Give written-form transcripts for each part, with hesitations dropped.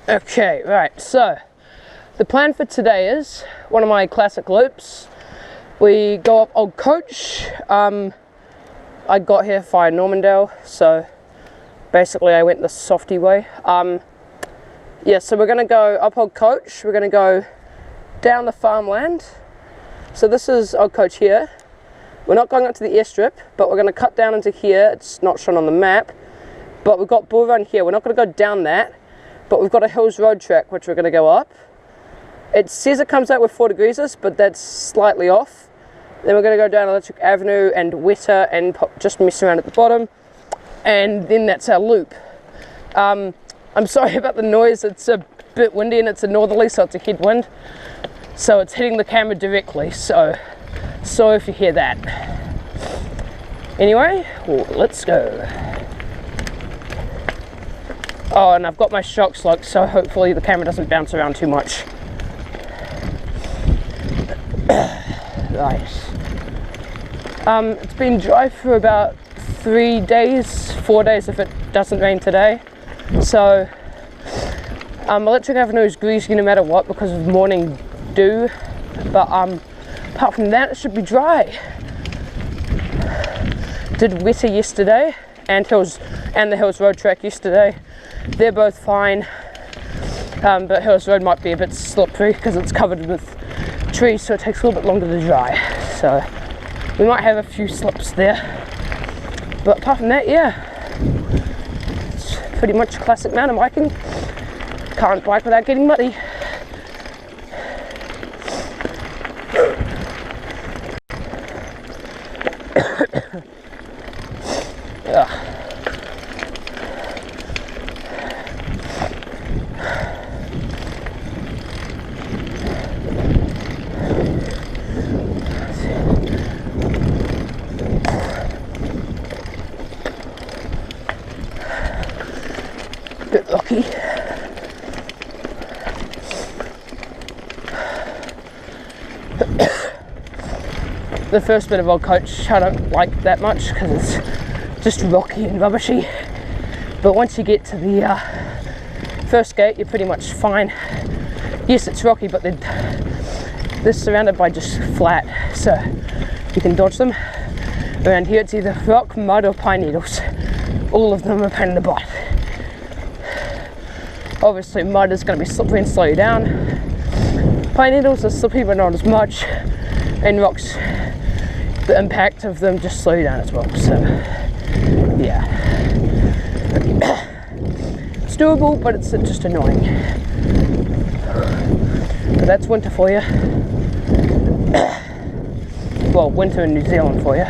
Okay, right, so the plan for today is one of my classic loops. We go up Old Coach. I got here via Normandale, so basically I went the softy way. Yeah, so we're going to go up Old Coach, we're going to go down the farmland. So this is Old Coach here. We're not going up to the airstrip, but we're going to cut down into here. It's not shown on the map, but we've got Bull Run here. We're not going to go down that, but we've got a Hills Road track which we're going to go up. It says it comes out with 4 degrees, but that's slightly off. Then we're going to go down Electric Avenue and Weta and just mess around at the bottom, and then that's our loop. I'm sorry about the noise, it's a bit windy and it's a northerly, so it's a headwind, so it's hitting the camera directly, so sorry if you hear that. Anyway, let's go. Oh, and I've got my shocks locked, so hopefully the camera doesn't bounce around too much. Right. It's been dry for about 3 days, 4 days if it doesn't rain today. So Electric Avenue is greasy no matter what because of morning dew, but apart from that it should be dry. Did Weta yesterday and the Hills Road track yesterday. They're both fine, but Hills Road might be a bit slippery because it's covered with trees, so it takes a little bit longer to dry. So we might have a few slips there, but apart from that, yeah, it's pretty much classic mountain biking. Can't bike without getting muddy. Bit rocky. The first bit of Old Coach I don't like that much because it's just rocky and rubbishy, but once you get to the first gate you're pretty much fine. Yes, it's rocky, but they're surrounded by just flat, so you can dodge them. Around here it's either rock, mud or pine needles. All of them are a pain in the butt. Obviously mud is going to be slippery and slow you down. Pine needles are slippery but not as much, and rocks, the impact of them just slow you down as well, so yeah. It's doable, but it's just annoying. But that's winter for you. Well, winter in New Zealand for you.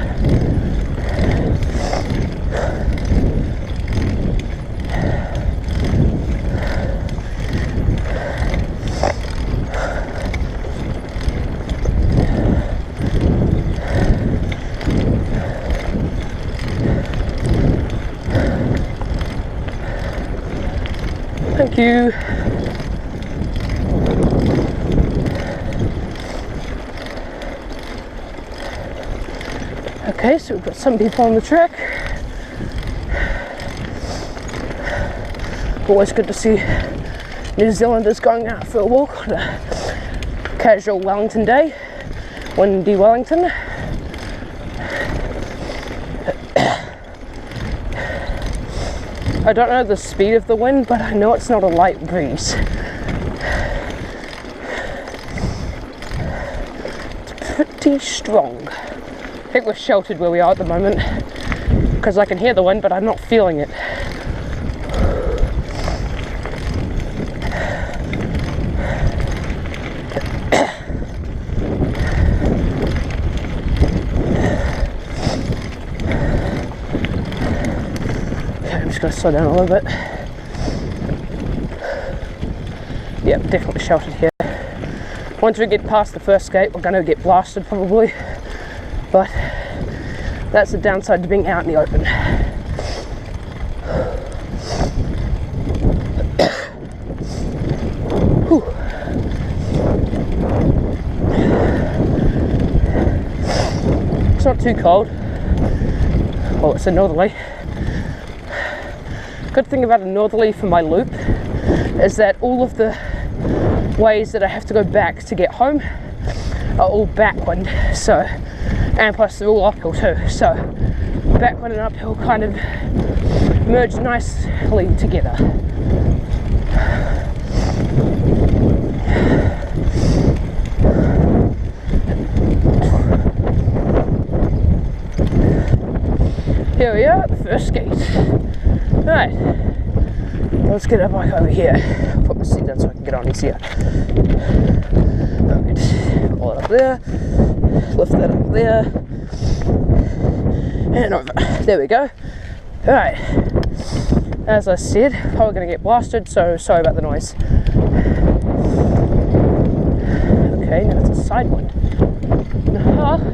Thank you. Okay, so we've got some people on the track. Always good to see New Zealanders going out for a walk on a casual Wellington day, windy Wellington. I don't know the speed of the wind, but I know it's not a light breeze. It's pretty strong. I think we're sheltered where we are at the moment because I can hear the wind, but I'm not feeling it. Going to slow down a little bit. Yep, definitely sheltered here. Once we get past the first gate, we're going to get blasted probably, but that's the downside to being out in the open. It's not too cold. Oh, it's a northerly. good thing about a northerly for my loop is that all of the ways that I have to go back to get home are all backwind, so, and plus they're all uphill too, so backwind and uphill kind of merge nicely together. Here we are at the first gate. Right, let's get our bike over here. Put my seat down so I can get on easier. Right, pull it up there, lift that up there, and over. There we go. Alright, as I said, probably going to get blasted, so sorry about the noise. Okay, now it's a side wind.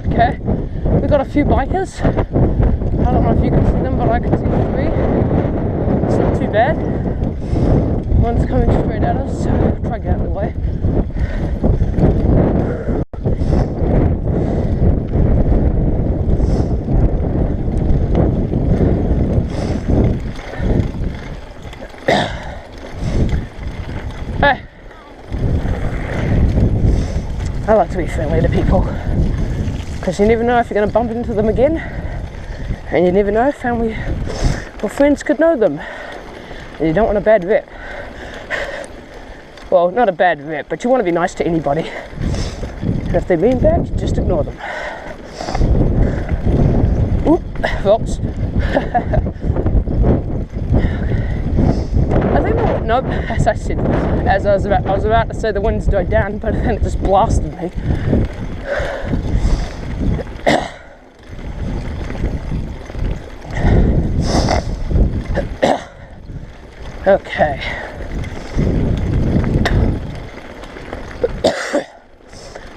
Okay, we've got a few bikers. I don't know if you can see them, but I can see 3. It's not too bad. One's coming straight at us, so I'll try to get out of the way. Hey! I like to be friendly to people, because you never know if you're going to bump into them again. And you never know, family or friends could know them. And you don't want a bad rep. Well, not a bad rep, but you want to be nice to anybody. And if they mean bad, you just ignore them. Oop, oops. I think nope, as I said, I was about to say the winds died down, but then it just blasted me. Okay.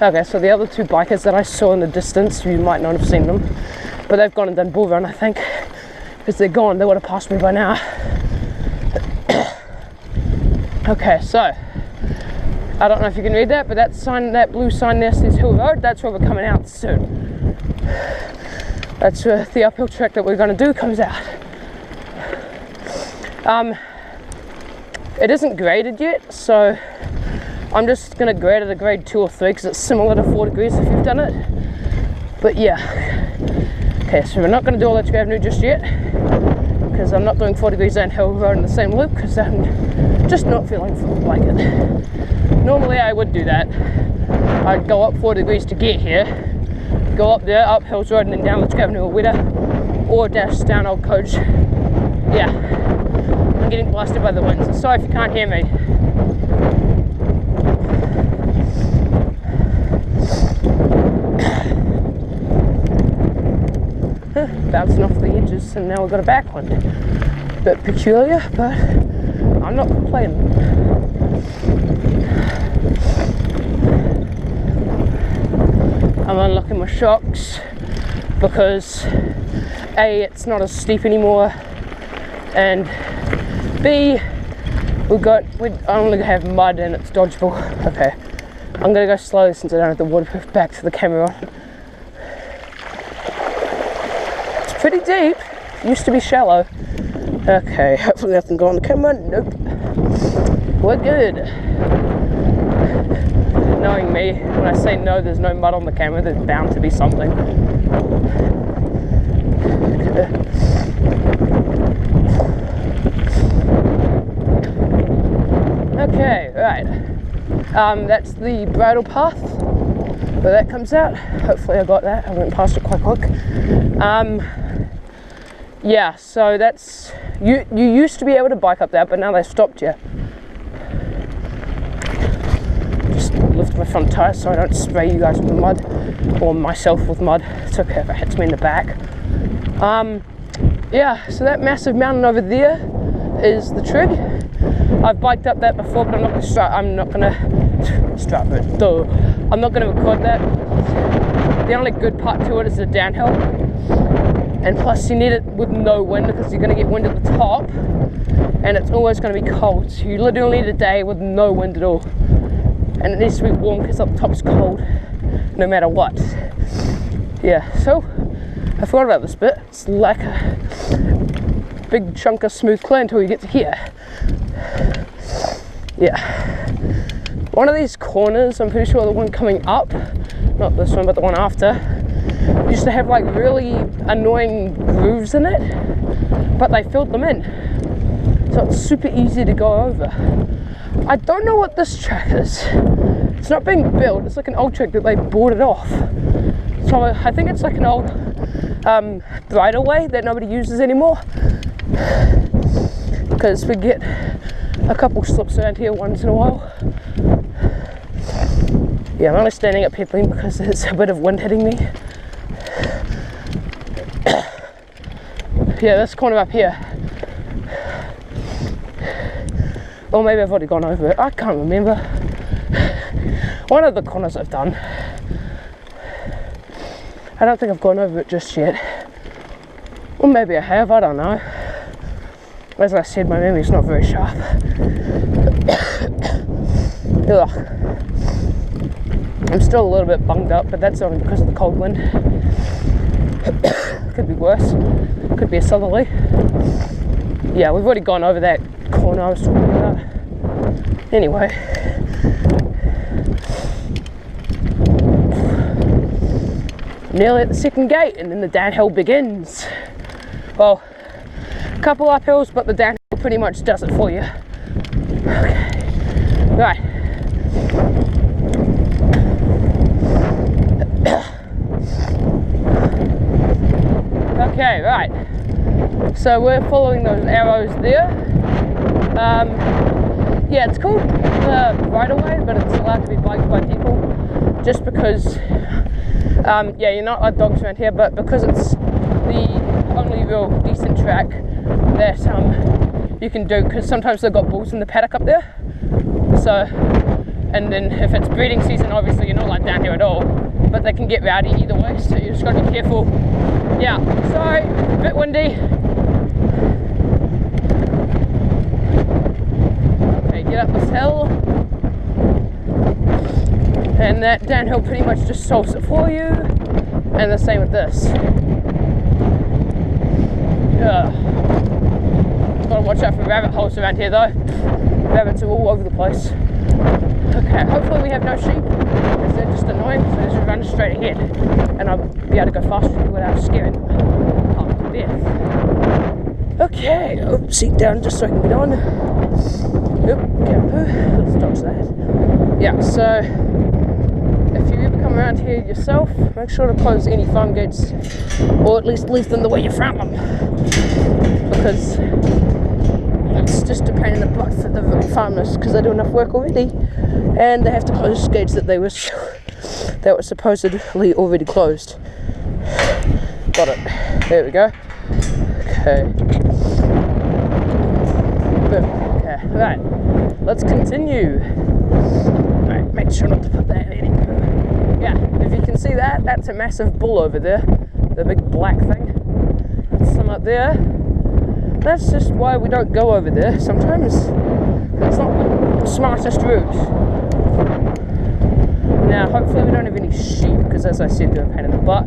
Okay, so the other 2 bikers that I saw in the distance, you might not have seen them, but they've gone and done bull run, I think, because they're gone. They would have passed me by now. Okay, so I don't know if you can read that, but that sign, that blue sign there says Hill Road. That's where we're coming out soon. That's where the uphill track that we're going to do comes out. It isn't graded yet, so I'm just going to grade it a grade 2 or 3 because it's similar to 4 degrees if you've done it. But yeah. Okay, so we're not going to do all that Avenue just yet because I'm not doing 4 degrees and Hill Road in the same loop because I'm just not feeling like it. Normally I would do that. I'd go up 4 degrees to get here, go up there, up Hills Road and then down Litchfield Avenue or Weta, or dash down Old Coach. Yeah. I'm getting blasted by the wind, so sorry if you can't hear me. Bouncing off the edges, and now we've got a backwind. Bit peculiar, but I'm not complaining. I'm unlocking my shocks because A, it's not as steep anymore, and B, we only have mud and it's dodgeable. Okay, I'm gonna go slowly since I don't have the waterproof back to the camera on. It's pretty deep, used to be shallow. Okay, hopefully nothing got on the camera. Nope, we're good. Knowing me, when I say no, there's no mud on the camera, there's bound to be something. Okay, right. That's the bridle path where that comes out. Hopefully I got that. I went past it quite quick. Yeah, so that's you used to be able to bike up that, but now they've stopped you. Just lift my front tire so I don't spray you guys with mud or myself with mud. It's okay if it hits me in the back. Yeah, so that massive mountain over there is the Trig. I've biked up that before, but I'm not gonna record that. The only good part to it is the downhill, and plus you need it with no wind because you're gonna get wind at the top, and it's always gonna be cold. So you literally need a day with no wind at all, and it needs to be warm because up the top's cold, no matter what. Yeah, so I forgot about this bit. It's like big chunk of smooth clear until you get to here. Yeah. One of these corners, I'm pretty sure the one coming up, not this one, but the one after, used to have like really annoying grooves in it, but they filled them in. So it's super easy to go over. I don't know what this track is. It's not being built, it's like an old track that they boarded off. So I think it's like an old bridleway that nobody uses anymore. Because we get a couple slips around here once in a while. Yeah, I'm only standing up here because there's a bit of wind hitting me. Yeah, this corner up here. Or maybe I've already gone over it, I can't remember. One of the corners I've done. I don't think I've gone over it just yet. Or maybe I have, I don't know. As I said, my memory's not very sharp. Ugh. I'm still a little bit bunged up, but that's only because of the cold wind. Could be worse. Could be a southerly. Yeah, we've already gone over that corner I was talking about. Anyway. Nearly at the second gate, and then the downhill begins. Well, a couple uphills, but the downhill pretty much does it for you. Okay. Right. Okay, right. So we're following those arrows there. Yeah, it's called the right of way, but it's allowed to be biked by people just because, yeah, you're not allowed dogs around here, but because it's the only real decent track that you can do, because sometimes they've got bulls in the paddock up there. So, and then if it's breeding season, obviously you're not allowed down here at all, but they can get rowdy either way, so you just got to be careful. Yeah, sorry, a bit windy. Okay, get up this hill. And that downhill pretty much just solves it for you. And the same with this. Yeah. Gotta watch out for rabbit holes around here though. Rabbits are all over the place. Okay, hopefully we have no sheep, because they're just annoying, so they just run straight ahead. And I'll be able to go faster without scaring them half to death. Okay, seat down just so I can get on. Oop, let's dodge that. Yeah, so if you ever come around here yourself, make sure to close any farm gates, or at least leave them the way you found them, because it's just a pain in the butt for the farmers, because they do enough work already, and they have to close gates that were supposedly already closed. Got it. There we go. Okay. Boom. Okay. Right. Let's continue. Right. Make sure not to put that in. Yeah. If you can see that, that's a massive bull over there. The big black thing. That's some up there. That's just why we don't go over there sometimes. It's not the smartest route. Now, hopefully we don't have any sheep, because as I said, they're a pain in the butt.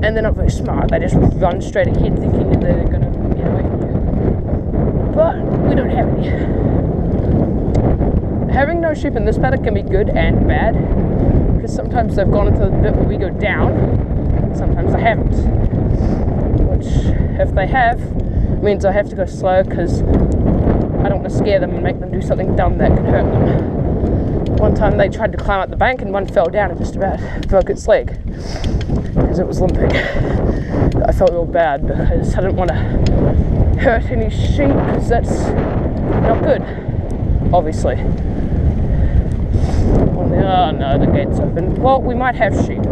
And they're not very smart. They just run straight ahead thinking that they're going to get away from you. But we don't have any. Having no sheep in this paddock can be good and bad, because sometimes they've gone into the bit where we go down, sometimes they haven't. Which, if they have, means I have to go slow, because I don't want to scare them and make them do something dumb that could hurt them. One time they tried to climb up the bank and one fell down and just about broke its leg because it was limping. I felt real bad because I didn't want to hurt any sheep, because that's not good, obviously. Oh no, the gate's open. Well, we might have sheep.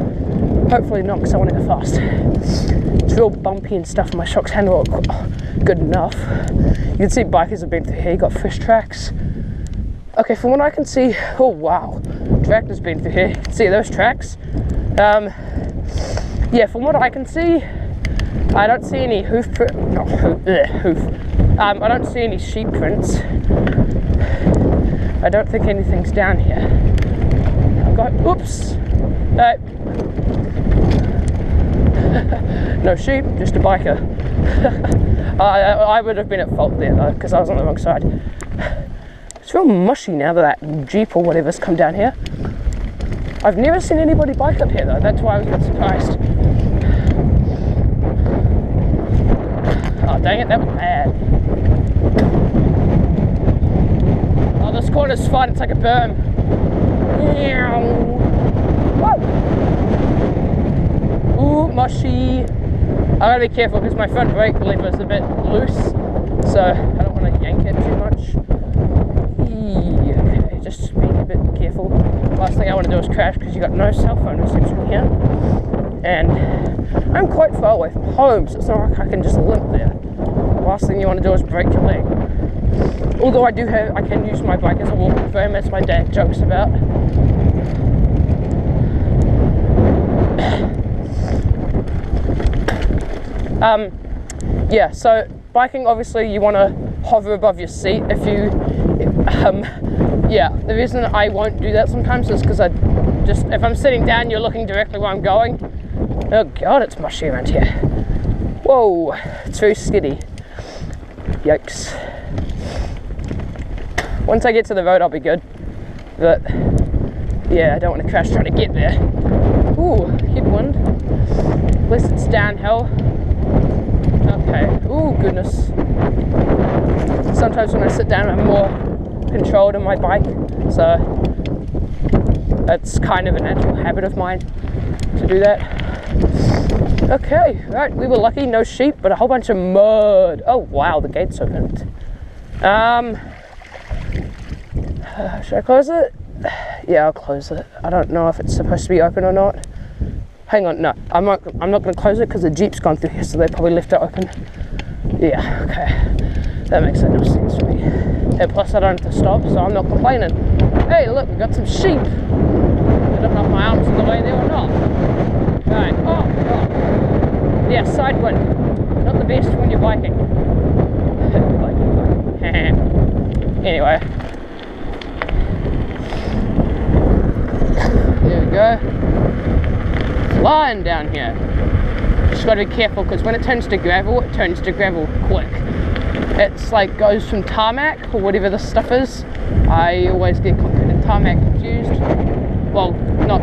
Hopefully not, because I want to go fast. It's real bumpy and stuff, and my shocks handle it good enough. You can see bikers have been through here, you got fish tracks. Okay, from what I can see, oh wow, tractor's been through here. You can see those tracks. Yeah, from what I can see, I don't see any I don't see any sheep prints. I don't think anything's down here. I've got, oops, no sheep, just a biker. I would have been at fault there though, because I was on the wrong side. It's real mushy now that Jeep or whatever's come down here. I've never seen anybody bike up here though, that's why I was a bit surprised. Oh dang it, that was bad. Oh, this corner's fun, it's like a berm. Ooh, mushy. I gotta be careful because my front brake lever is a bit loose, so I don't want to yank it too much. Okay, just being a bit careful. Last thing I want to do is crash because you got no cell phone reception here, and I'm quite far away from home, so it's not like I can just limp there. The last thing you want to do is break your leg. Although I can use my bike as a walking frame, as my dad jokes about. Yeah, so biking, obviously you want to hover above your seat. If you yeah, the reason I won't do that sometimes is because if I'm sitting down, you're looking directly where I'm going. Oh god, it's mushy around here. Whoa, it's very skiddy. Yikes. Once I get to the road, I'll be good, but yeah, I don't want to crash trying to get there. Ooh, headwind. At least it's downhill. Okay, ooh, goodness. Sometimes when I sit down, I'm more controlled on my bike, so that's kind of a natural habit of mine to do that. Okay, right, we were lucky, no sheep, but a whole bunch of mud. Oh wow, the gate's opened. Should I close it? Yeah, I'll close it. I don't know if it's supposed to be open or not. Hang on, no, I'm not going to close it because the Jeep's gone through here, so they probably left it open. Yeah, okay. That makes no sense to me. And plus I don't have to stop, so I'm not complaining. Hey, look, we've got some sheep. I don't know if my arm's in the way there or not. Right, oh god. Yeah, side wind. Not the best when you're biking. Anyway. There we go. Flying down here. Just got to be careful because when it turns to gravel, it turns to gravel quick. It's like goes from tarmac or whatever this stuff is. I always get concrete and tarmac confused. Well, not